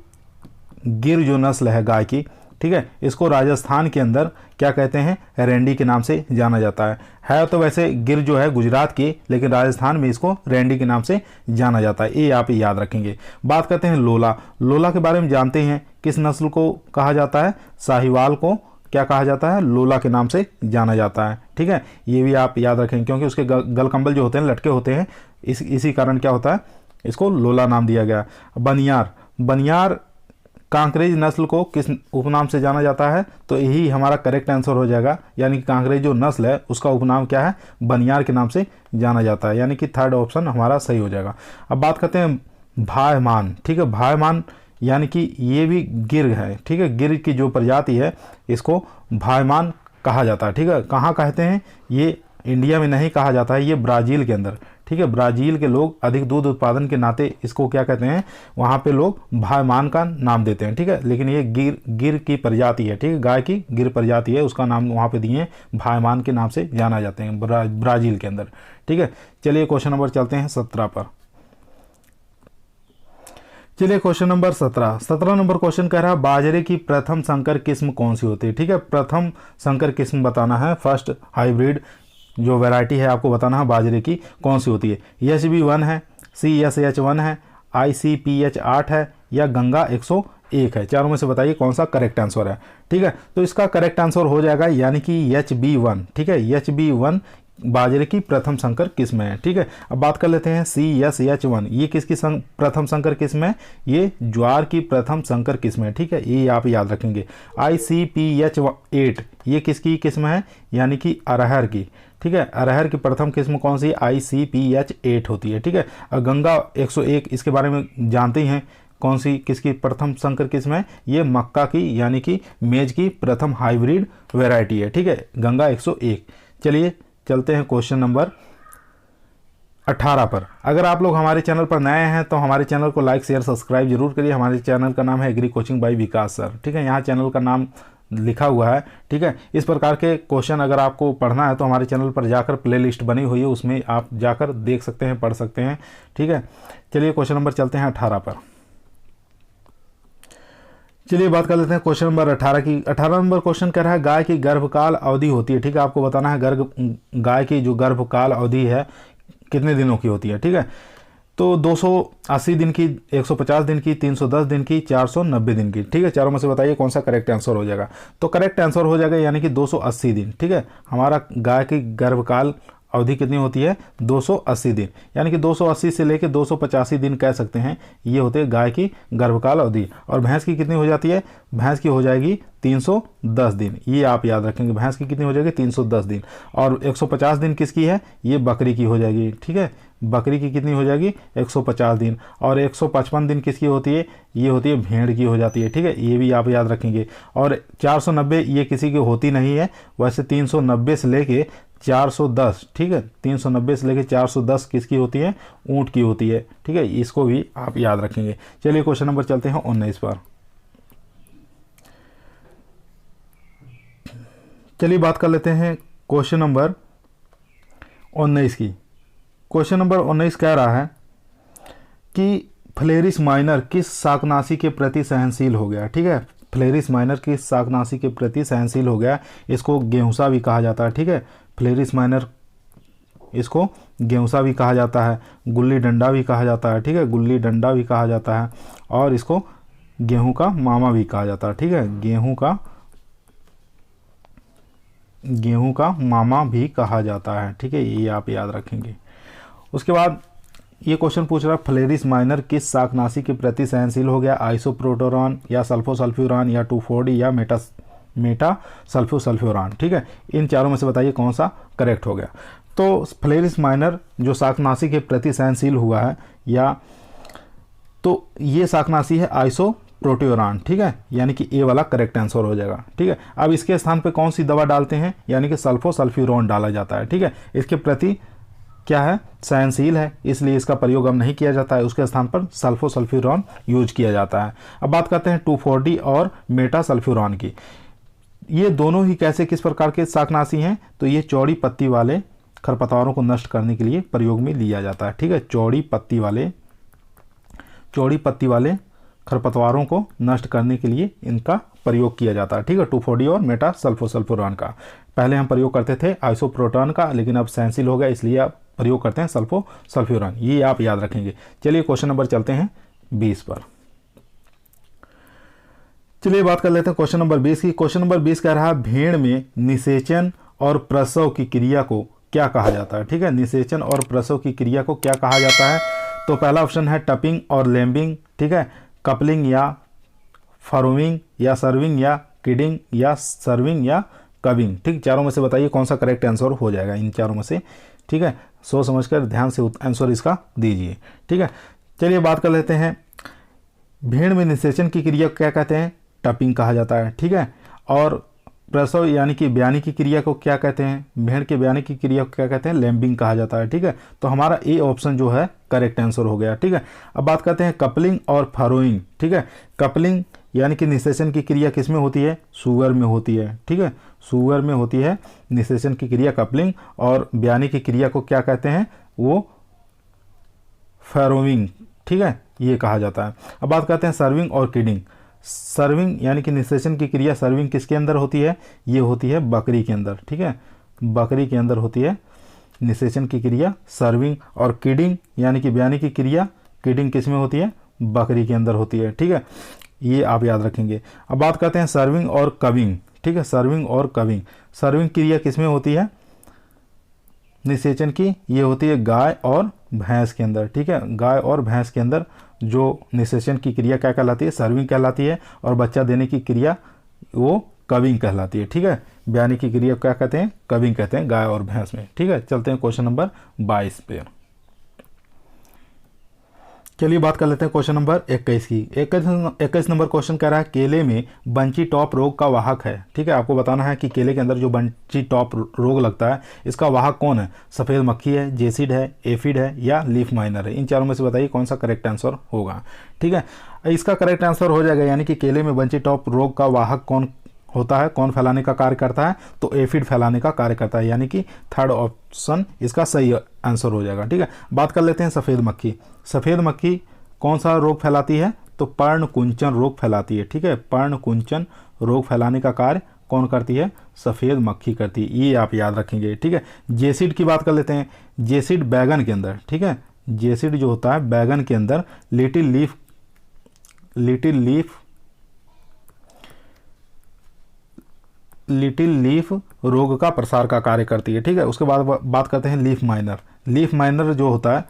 गिर जो नस्ल है गाय की। ठीक है, इसको राजस्थान के अंदर क्या कहते हैं? रैंडी के नाम से जाना जाता है तो वैसे गिर जो है गुजरात की, लेकिन राजस्थान में इसको रैंडी के नाम से जाना जाता है। ये आप याद रखेंगे। बात करते हैं लोला। लोला के बारे में जानते हैं, किस नस्ल को कहा जाता है? साहिवाल को क्या कहा जाता है? लोला के नाम से जाना जाता है। ठीक है, ये भी आप याद रखेंगे, क्योंकि उसके गल कंबल जो होते हैं लटके होते हैं, इसी कारण क्या होता है? इसको लोला नाम दिया गया। बनियार कांकरेज नस्ल को किस उपनाम से जाना जाता है? तो यही हमारा करेक्ट आंसर हो जाएगा, यानी कि कांकरेज जो नस्ल है उसका उपनाम क्या है? बनियार के नाम से जाना जाता है, यानी कि थर्ड ऑप्शन हमारा सही हो जाएगा। अब बात करते हैं भायमान। ठीक है, भायमान यानी कि ये भी गिर है। ठीक है, गिर की जो प्रजाति है इसको भायमान कहा जाता है। ठीक है, कहाँ कहते हैं? ये इंडिया में नहीं कहा जाता है, ये ब्राज़ील के अंदर। ठीक है। ब्राज़ील के लोग अधिक दूध उत्पादन के नाते इसको क्या कहते हैं, वहाँ पे लोग भाईमान का नाम देते हैं, ठीक है। लेकिन ये गिर की प्रजाति है, ठीक है, गाय की गिर प्रजाति है, उसका नाम वहाँ पे दिए भाईमान के नाम से जाना जाते हैं ब्राज़ील के अंदर, ठीक है। चलिए क्वेश्चन नंबर चलते हैं 17 पर। चलिए क्वेश्चन नंबर 17 नंबर क्वेश्चन कह रहा है बाजरे की प्रथम संकर किस्म कौन सी होती है, ठीक है। प्रथम संकर किस्म बताना है, फर्स्ट हाइब्रिड जो वैरायटी है आपको बताना है बाजरे की कौन सी होती है। HB1 है, CSH1 है, ICPH8 है या गंगा 101 है। चारों में से बताइए कौन सा करेक्ट आंसर है, ठीक है। तो इसका करेक्ट आंसर हो जाएगा यानी कि HB1, ठीक है। HB1 बाजरे की प्रथम संकर किस्म है, ठीक है। अब बात कर लेते हैं CSH1, ये किसकी प्रथम संकर किस्म है, ये ज्वार की प्रथम संकर किस्म है, ठीक है, ये आप याद रखेंगे। ICPH8 ये किसकी किस्म है, यानी कि अरहर की, ठीक है। अरहर की प्रथम किस्म कौन सी, ICPH8 होती है, ठीक है। और गंगा 101 इसके बारे में जानते ही हैं, कौन सी किसकी प्रथम संकर किस्म है, ये मक्का की यानी कि मेज की प्रथम हाइब्रिड वैरायटी है, ठीक है, गंगा 101। चलिए चलते हैं क्वेश्चन नंबर 18 पर। अगर आप लोग हमारे चैनल पर नए हैं तो हमारे चैनल को लाइक शेयर सब्सक्राइब जरूर करिए। हमारे चैनल का नाम है एग्री कोचिंग बाय विकास सर, ठीक है, यहाँ चैनल का नाम लिखा हुआ है, ठीक है। इस प्रकार के क्वेश्चन अगर आपको पढ़ना है तो हमारे चैनल पर जाकर प्लेलिस्ट बनी हुई है, उसमें आप जाकर देख सकते हैं, पढ़ सकते हैं, ठीक है। चलिए क्वेश्चन नंबर चलते हैं 18 पर। चलिए बात कर लेते हैं क्वेश्चन नंबर 18 की। 18 नंबर क्वेश्चन कह रहा है गाय की गर्भकाल अवधि होती है, ठीक है, आपको बताना है गाय की जो गर्भकाल अवधि है कितने दिनों की होती है, ठीक है। तो 280 दिन की, 150 दिन की, 310 दिन की, 490 दिन की, ठीक है। चारों में से बताइए कौन सा करेक्ट आंसर हो जाएगा। तो करेक्ट आंसर हो जाएगा यानी कि 280 दिन, ठीक है। हमारा गाय की गर्भकाल अवधि कितनी होती है, 280 दिन, यानी कि 280 से लेकर 285 दिन कह सकते हैं, ये होते हैं गाय की गर्भकाल अवधि। और भैंस की कितनी हो जाती है, भैंस की हो जाएगी 310 दिन, ये आप याद रखेंगे, भैंस की कितनी हो जाएगी 310 दिन। और 150 दिन किसकी है, ये बकरी की हो जाएगी, ठीक है, बकरी की कितनी हो जाएगी 150 दिन। और 155 दिन किसकी होती है, ये होती है भेड़ की हो जाती है, ठीक है, ये भी आप याद रखेंगे। और 490 ये किसी की होती नहीं है, वैसे 390 से लेके 410, ठीक है, 390 से लेके 410 किसकी होती है, ऊंट की होती है, ठीक है, इसको भी आप याद रखेंगे। चलिए क्वेश्चन नंबर चलते हैं 19 पर। चलिए बात कर लेते हैं क्वेश्चन नंबर 19 की। क्वेश्चन नंबर 19 कह रहा है कि फ्लेरिस माइनर किस शाकनाशी के प्रति सहनशील हो गया, ठीक है। फ्लेरिस माइनर किस शाकनाशी के प्रति सहनशील हो गया, इसको गेहूंसा भी कहा जाता है, ठीक है। फ्लेरिस माइनर इसको गेहूंसा भी कहा जाता है, गुल्ली डंडा भी कहा जाता है, ठीक है, गुल्ली डंडा भी कहा जाता है, और इसको गेहूं का मामा भी कहा जाता है, ठीक है, गेहूं का मामा भी कहा जाता है, ठीक है, ये आप याद रखेंगे। उसके बाद ये क्वेश्चन पूछ रहा है फ्लेरिस माइनर किस शाकनाशी के प्रति सहनशील हो गया, आइसोप्रोटोरॉन या सल्फोसल्फ्यूरान या 2,4-D या मेटा सल्फ्योसल्फ्यूरान, ठीक है। इन चारों में से बताइए कौन सा करेक्ट हो गया। तो फ्लेरिस माइनर जो शाकनाशी के प्रति सहनशील हुआ है, या तो ये शाकनाशी है आइसोप्रोटोरॉन, ठीक है, यानी कि ए वाला करेक्ट आंसर हो जाएगा, ठीक है। अब इसके स्थान पे कौन सी दवा डालते हैं, यानी कि सल्फोसल्फ्यूरान डाला जाता है, ठीक है, इसके प्रति क्या है, सहनशील है, इसलिए इसका प्रयोग अब नहीं किया जाता है, उसके स्थान पर सल्फोसल्फ्यूरान यूज किया जाता है। अब बात करते हैं 2,4-D और मेटासल्फ्यूरान की। ये दोनों ही कैसे किस प्रकार के शाकनाशी हैं, तो ये चौड़ी पत्ती वाले खरपतवारों को नष्ट करने के लिए प्रयोग में लिया जाता है, ठीक है। चौड़ी पत्ती वाले खरपतवारों को नष्ट करने के लिए इनका प्रयोग किया जाता है, ठीक है, 2,4-D और मेटासल्फोसल्फ्यूरान का। पहले हम प्रयोग करते थे आइसोप्रोटोन का, लेकिन अब सहनशील हो गया, इसलिए आप प्रयोग करते हैं सल्फोसल्फ्यूरान, ये आप याद रखेंगे। चलिए क्वेश्चन नंबर चलते हैं 20 पर। चलिए बात कर लेते हैं क्वेश्चन नंबर 20 की। क्वेश्चन नंबर 20 कह रहा है भेड़ में निषेचन और प्रसव की क्रिया को क्या कहा जाता है, ठीक है, निषेचन और प्रसव की क्रिया को क्या कहा जाता है। तो पहला ऑप्शन है टपिंग और लैम्बिंग, ठीक है, कपलिंग या फरोविंग या सर्विंग या किडिंग या सर्विंग या कविंग, ठीक, चारों में से बताइए कौन सा करेक्ट आंसर हो जाएगा इन चारों में से, ठीक है। सोच समझकर ध्यान से आंसर इसका दीजिए, ठीक है। चलिए बात कर लेते हैं भेड़ में निषेचन की क्रिया क्या कहते हैं, टपिंग कहा जाता है, ठीक है, और प्रसव यानी कि ब्याने की क्रिया को क्या कहते हैं, भेड़ के ब्याने की क्रिया को क्या कहते हैं, लैम्बिंग कहा जाता है। ठीक है, तो हमारा ए ऑप्शन जो है करेक्ट आंसर हो गया। ठीक है, अब बात करते हैं कपलिंग और फरोइंग। ठीक है, कपलिंग यानी कि निषेचन की क्रिया किस में होती है, सुअर में होती है। ठीक है, सुअर में होती है निषेचन की क्रिया कपलिंग, और ब्याने की क्रिया को क्या कहते हैं, वो फैरोइंग। ठीक है, ये कहा जाता है। अब बात करते हैं सर्विंग और किडिंग। सर्विंग यानी कि निषेचन की क्रिया सर्विंग किसके अंदर होती है, ये होती है बकरी के अंदर। ठीक है, बकरी के अंदर होती है निषेचन की क्रिया सर्विंग, और किडिंग यानी कि ब्याने की क्रिया किडिंग किस में होती है, बकरी के अंदर होती है। ठीक है, ये आप याद रखेंगे। अब बात करते हैं सर्विंग और कविंग। ठीक है, सर्विंग और कविंग। सर्विंग क्रिया किस में होती है, निषेचन की, ये होती है गाय और भैंस के अंदर। ठीक है, गाय और भैंस के अंदर जो निषेचन की क्रिया क्या कहलाती है, सर्विंग कहलाती है, और बच्चा देने की क्रिया वो कविंग कहलाती है। ठीक है, ब्याने की क्रिया क्या कहते हैं, कविंग कहते हैं गाय और भैंस में। ठीक है, चलते हैं क्वेश्चन नंबर 22 पे। चलिए बात कर लेते हैं क्वेश्चन नंबर 21 की। 21 नंबर क्वेश्चन कह रहा है केले में बंची टॉप रोग का वाहक है। ठीक है, आपको बताना है कि केले के अंदर जो बंची टॉप रोग लगता है इसका वाहक कौन है, सफ़ेद मक्खी है, जेसिड है, एफिड है, या लीफ माइनर है। इन चारों में से बताइए कौन सा करेक्ट आंसर होगा। ठीक है, इसका करेक्ट आंसर हो जाएगा, यानी कि केले में बंची टॉप रोग का वाहक कौन होता है, कौन फैलाने का कार्य करता है, तो एफिड फैलाने का कार्य करता है, यानी कि थर्ड ऑप्शन इसका सही आंसर हो जाएगा। ठीक है, बात कर लेते हैं सफ़ेद मक्खी। सफ़ेद मक्खी कौन सा रोग फैलाती है, तो पर्णकुंचन रोग फैलाती है। ठीक है, पर्णकुंचन रोग फैलाने का कार्य कौन करती है, सफ़ेद मक्खी करती है, ये आप याद रखेंगे। ठीक है, जेसिड की बात कर लेते हैं। जेसिड बैगन के अंदर, ठीक है, जेसिड जो होता है बैगन के अंदर लिटिल लीफ रोग का प्रसार का कार्य करती है। ठीक है, उसके बाद बात करते हैं लीफ माइनर। लीफ माइनर जो होता है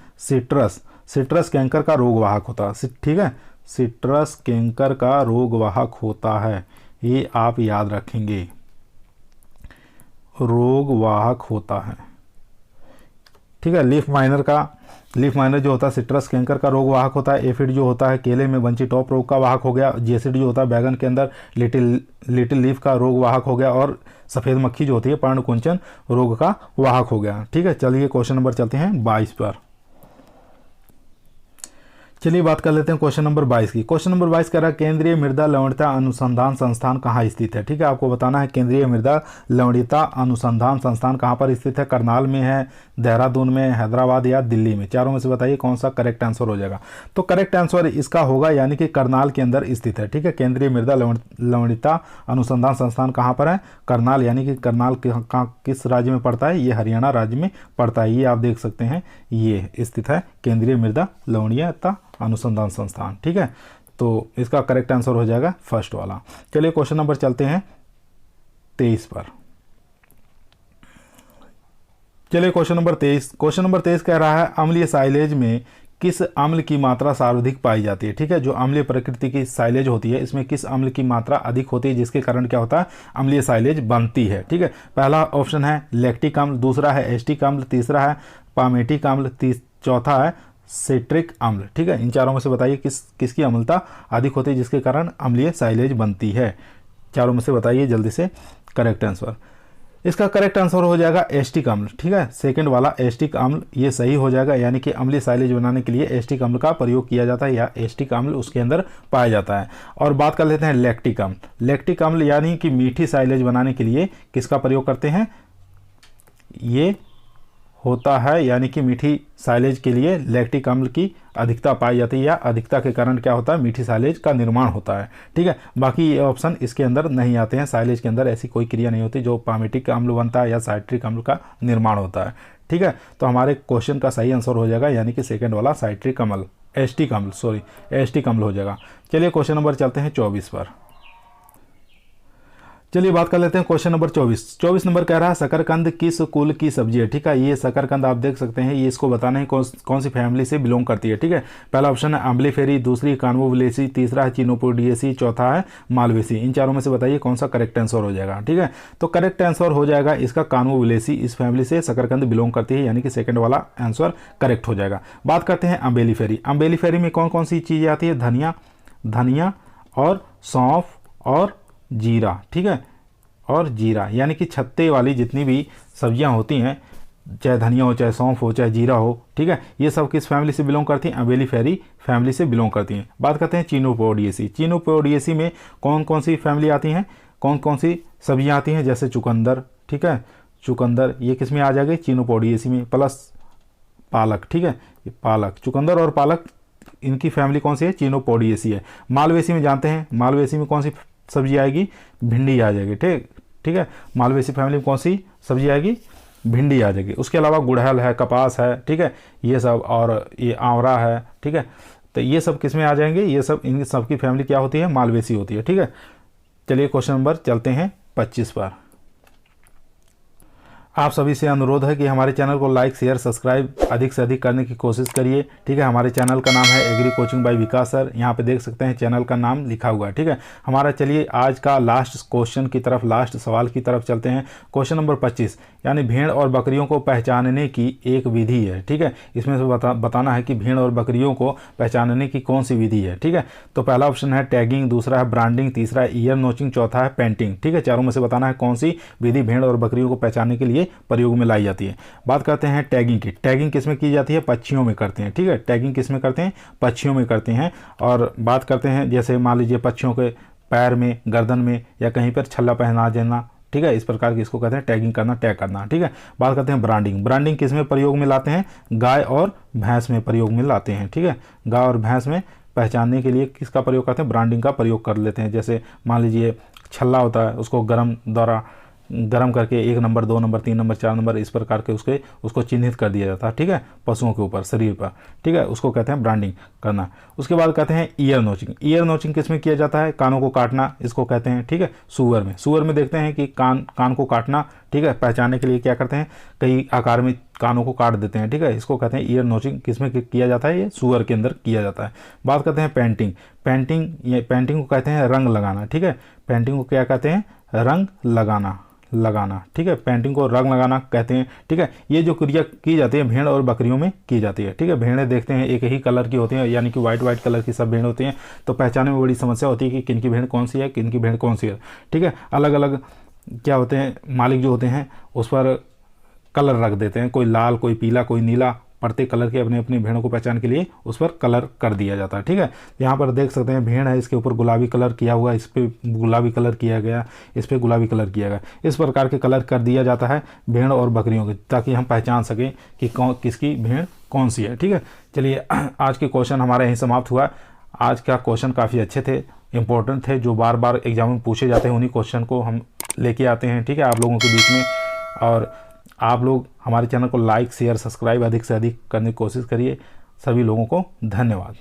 सिट्रस कैंकर का रोग वाहक होता है। ठीक है, सिट्रस कैंकर का रोग वाहक होता है, ये आप याद रखेंगे, रोग वाहक होता है। ठीक है, लीफ माइनर जो होता है सिट्रस कैंकर का रोग वाहक होता है। एफिड जो होता है केले में बंची टॉप रोग का वाहक हो गया। जेसिड जो होता है बैगन के अंदर लिटिल लीफ का रोग वाहक हो गया, और सफ़ेद मक्खी जो होती है पर्णकुंचन रोग का वाहक हो गया। ठीक है, चलिए क्वेश्चन नंबर चलते हैं 22 पर। चलिए बात कर लेते हैं क्वेश्चन नंबर 22 की। क्वेश्चन नंबर 22 कह रहा है केंद्रीय मृदा लवणता अनुसंधान संस्थान कहाँ स्थित है। ठीक है, आपको बताना है केंद्रीय मृदा लवणता अनुसंधान संस्थान कहाँ पर स्थित है, करनाल में है, देहरादून में, हैदराबाद या दिल्ली में। चारों में से बताइए कौन सा करेक्ट आंसर हो जाएगा। तो करेक्ट आंसर इसका होगा यानी कि करनाल के अंदर स्थित है। ठीक है, केंद्रीय मृदा लवणता अनुसंधान संस्थान कहाँ पर है, करनाल, यानी कि करनाल किस राज्य में पड़ता है, ये हरियाणा राज्य में पड़ता है। ये आप देख सकते हैं, ये स्थित है केंद्रीय मृदा लवणीयता अनुसंधान संस्थान। ठीक है, तो इसका करेक्ट आंसर हो जाएगा फर्स्ट वाला। चलिए क्वेश्चन नंबर चलते हैं 23 पर। चलिए क्वेश्चन नंबर 23 कह रहा है अम्लीय साइलेज में किस अम्ल की मात्रा सर्वाधिक पाई जाती है। ठीक है, जो अम्लीय प्रकृति की साइलेज होती है इसमें किस अम्ल की मात्रा अधिक होती है, जिसके कारण क्या होता है, अम्लीय साइलेज बनती है। ठीक है, पहला ऑप्शन है लैक्टिक अम्ल, दूसरा है एस्टिक अम्ल, तीसरा है पामेटिक अम्ल, चौथा है सिट्रिक अम्ल। ठीक है, इन चारों में से बताइए किसकी अम्लता अधिक होती है जिसके कारण अम्लीय साइलेज बनती है। चारों में से बताइए जल्दी से करेक्ट आंसर। इसका करेक्ट आंसर हो जाएगा एस्टिक अम्ल। ठीक है, सेकंड वाला एस्टिक अम्ल ये सही हो जाएगा, यानी कि अम्लीय साइलेज बनाने के लिए एस्टिक अम्ल का प्रयोग किया जाता है, या एस्टिक अम्ल उसके अंदर पाया जाता है। और बात कर लेते हैं लैक्टिक अम्ल। लैक्टिक अम्ल यानी कि मीठी साइलेज बनाने के लिए किसका प्रयोग करते हैं, ये होता है, यानी कि मीठी साइलेज के लिए लैक्टिक अम्ल की अधिकता पाई जाती है, या अधिकता के कारण क्या होता है, मीठी साइलेज का निर्माण होता है। ठीक है, बाकी ये ऑप्शन इसके अंदर नहीं आते हैं, साइलेज के अंदर ऐसी कोई क्रिया नहीं होती जो पामेटिक अम्ल बनता है या साइट्रिक अम्ल का निर्माण होता है। ठीक है, तो हमारे क्वेश्चन का सही आंसर हो जाएगा, यानी कि सेकेंड वाला साइट्रिक अम्ल, एस्टिक अम्ल हो जाएगा। चलिए क्वेश्चन नंबर चलते हैं 24 पर। चलिए बात कर लेते हैं क्वेश्चन नंबर 24 नंबर कह रहा है शकरकंद किस कुल की सब्जी है। ठीक है, ये शकरकंद आप देख सकते हैं, ये इसको बताना है कौन सी फैमिली से बिलोंग करती है। ठीक है, पहला ऑप्शन है आम्बलीफेरी, दूसरी कान्वोविलेसी, तीसरा है चिनोपोडिएसी, चौथा है मालवेसी। इन चारों में से बताइए कौन सा करेक्ट आंसर हो जाएगा। ठीक है, तो करेक्ट आंसर हो जाएगा इसका कान्वोविलेसी, इस फैमिली से शकरकंद बिलोंग करती है, यानी कि सेकंड वाला आंसर करेक्ट हो जाएगा। बात करते हैं अम्बेलीफेरी। अम्बेलीफेरी में कौन कौन सी चीज़ें आती है, धनिया और सौंफ और जीरा। ठीक है, और जीरा, यानी कि छत्ते वाली जितनी भी सब्जियां होती हैं, चाहे धनिया हो, चाहे सौंफ हो, चाहे जीरा हो, ठीक है, ये सब किस फैमिली से बिलोंग करती हैं? अबेलिफेरी फैमिली से बिलोंग करती हैं। बात करते हैं चिनोपोडिएसी। चिनोपोडिएसी में कौन कौन सी फैमिली आती हैं, कौन कौन सी सब्जियां आती हैं? जैसे चुकंदर, ठीक है, चुकंदर ये किस में आ जाएगी? चिनोपोडिएसी में, प्लस पालक, ठीक है, ये पालक, चुकंदर और पालक, इनकी फैमिली कौन सी है? चिनोपोडिएसी है। मालवेसी में जानते हैं, मालवेसी में कौन सी सब्जी आएगी? भिंडी आ जाएगी, ठीक है, मालवेसी फैमिली में कौन सी सब्जी आएगी? भिंडी आ जाएगी। उसके अलावा गुड़हल है, कपास है, ठीक है, ये सब, और ये आंवला है, ठीक है, तो ये सब किस में आ जाएंगे? ये सब, इन सब की फैमिली क्या होती है? मालवेसी होती है, ठीक है। चलिए क्वेश्चन नंबर चलते हैं 25 पर। आप सभी से अनुरोध है कि हमारे चैनल को लाइक, शेयर, सब्सक्राइब अधिक से अधिक करने की कोशिश करिए, ठीक है। हमारे चैनल का नाम है एग्री कोचिंग बाय विकास सर, यहाँ पे देख सकते हैं चैनल का नाम लिखा हुआ है, ठीक है हमारा। चलिए आज का लास्ट क्वेश्चन की तरफ, लास्ट सवाल की तरफ चलते हैं। क्वेश्चन नंबर 25, यानी भेड़ और बकरियों को पहचानने की एक विधि है, ठीक है। इसमें से बताना है कि भेड़ और बकरियों को पहचानने की कौन सी विधि है, ठीक है। तो पहला ऑप्शन है टैगिंग, दूसरा है ब्रांडिंग, तीसरा है ईयर नोचिंग, चौथा है पेंटिंग, ठीक है। चारों में से बताना है कौन सी विधि भेड़ और बकरियों को पहचानने के लिए प्रयोग में लाई जाती है। बात करते हैं टैगिंग की। टैगिंग किस में की जाती है? पक्षियों में करते हैं, ठीक है। टैगिंग किस में करते हैं? पक्षियों में करते हैं। और बात करते हैं जैसे मान लीजिए पक्षियों के पैर में, गर्दन में या कहीं पर छल्ला पहना देना, ठीक है, इस प्रकार की इसको कहते हैं टैगिंग करना, टैग करना, ठीक है। बात करते हैं ब्रांडिंग। ब्रांडिंग किस में प्रयोग में लाते हैं? गाय और भैंस में प्रयोग में लाते हैं, ठीक है। गाय और भैंस में पहचानने के लिए किसका प्रयोग करते हैं? ब्रांडिंग का प्रयोग कर लेते हैं। जैसे मान लीजिए छल्ला होता है, उसको गर्म करके 1 नंबर, 2 नंबर, 3 नंबर, 4 नंबर इस प्रकार के उसको चिन्हित कर दिया जाता है, ठीक है, पशुओं के ऊपर, शरीर पर, ठीक है, उसको कहते हैं ब्रांडिंग करना। उसके बाद कहते हैं ईयर नोचिंग। ईयर नोचिंग किस में किया जाता है? कानों को काटना, इसको कहते हैं, ठीक है, सूअर में देखते हैं कि कान को काटना, ठीक है, पहचानने के लिए क्या करते हैं? कई आकार में कानों को काट देते हैं, ठीक है, इसको कहते हैं ईयर नोचिंग। किस में किया जाता है? ये सूअर के अंदर किया जाता है। बात करते हैं पेंटिंग। पेंटिंग को कहते हैं रंग लगाना, ठीक है। पेंटिंग को क्या कहते हैं? रंग लगाना, ठीक है, पेंटिंग को रंग लगाना कहते हैं, ठीक है। ये जो क्रिया की जाती है भेड़ और बकरियों में की जाती है, ठीक है। भेड़ें देखते हैं एक ही कलर की होती हैं, यानी कि वाइट कलर की सब भेड़ होती हैं, तो पहचानने में बड़ी समस्या होती है कि किन की भेड़ कौन सी है, किन की भेड़ कौन सी है, ठीक है। अलग अलग क्या होते हैं, मालिक जो होते हैं उस पर कलर रख देते हैं, कोई लाल, कोई पीला, कोई नीला, प्रत्येक कलर के अपने अपनी भेड़ों को पहचान के लिए उस पर कलर कर दिया जाता है, ठीक है। यहाँ पर देख सकते हैं भेड़ है, इसके ऊपर गुलाबी कलर किया हुआ, इस पर गुलाबी कलर किया गया, इस पर गुलाबी कलर किया गया, इस प्रकार के कलर कर दिया जाता है भेड़ और बकरियों के, ताकि हम पहचान सकें कि किसकी भेड़ कौन सी है, ठीक है। चलिए आज के क्वेश्चन हमारे यहीं समाप्त हुआ। आज का क्वेश्चन काफ़ी अच्छे थे, इंपॉर्टेंट थे, जो बार बार एग्जाम में पूछे जाते हैं, उन्हीं क्वेश्चन को हम लेके आते हैं, ठीक है, आप लोगों के बीच में। और आप लोग हमारे चैनल को लाइक, शेयर, सब्सक्राइब अधिक से अधिक करने की कोशिश करिए। सभी लोगों को धन्यवाद।